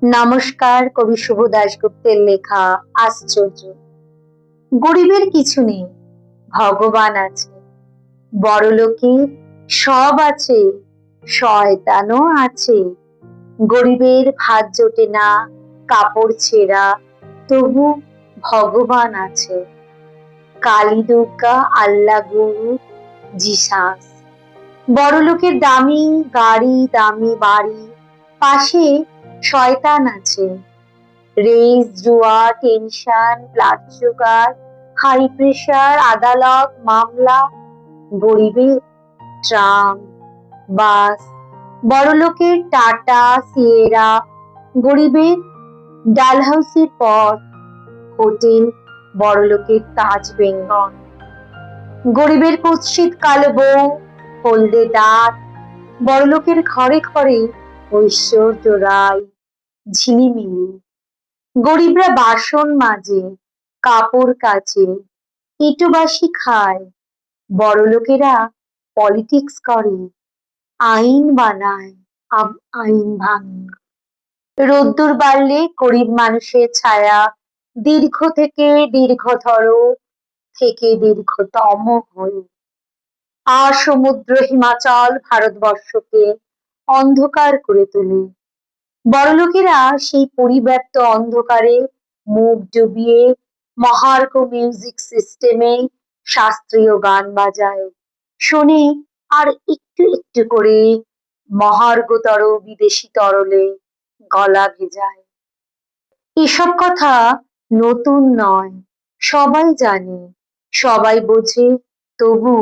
নমস্কার, কবি শুভ দাশগুপ্তের লেখা আশ্চর্য। গরিবের কিছু নেই, ভগবান আছে। বড়লোকের সব আছে, শয়তানও আছে। গরিবের ভাত জোটে না, কাপড় ছেঁড়া, তবু ভগবান আছে। কালী দুর্গা, আল্লাহ, গুরু, জিসাস। বড়লোকের দামি গাড়ি, দামি বাড়ি, পাশে শয়তান আছে। রেস, জুয়া, tension, blood sugar, high pressure, আদালত, মামলা। গরিবের ট্রাম, বাস, বড়লোকের টাটা, সিয়েরা। গরিবের ডালহাউসির পথ, হোটেল, বড়লোকের তাজ বেঙ্গল। গরিবের কুৎসিত কালো বউ, হলদে দাঁত। বড়লোকের ঘরে ঘরে ঐশ্বর্য রায়, ঝিলিমিলি। গরিবরা বাসন মাজে, কাপড় কাচে, ইটবাসি খায়। বড়লোকেরা পলিটিক্স করে, আইন বানায়, আইন ভাঙে। রোদ্দুর বাড়লে গরিব মানুষের ছায়া দীর্ঘ থেকে দীর্ঘতর, থেকে দীর্ঘতম হয়ে। আর সমুদ্র হিমাচল ভারতবর্ষকে অন্ধকার করে তোলে। বড়লোকেরা সেই পরিব্যাপ্ত অন্ধকারে মুখ ডুবিয়ে মহার্ঘ মিউজিক সিস্টেমে শাস্ত্রীয় গান বাজায়, শোনে আর একটু একটু করে মহার্ঘতর বিদেশি তরলে গলা ভেজায়। এসব কথা নতুন নয়, সবাই জানে, সবাই বোঝে। তবু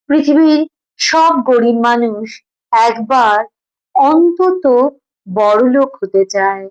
পৃথিবীর সব গরিব মানুষ একবার অন্তত বড়লোক হতে চায়।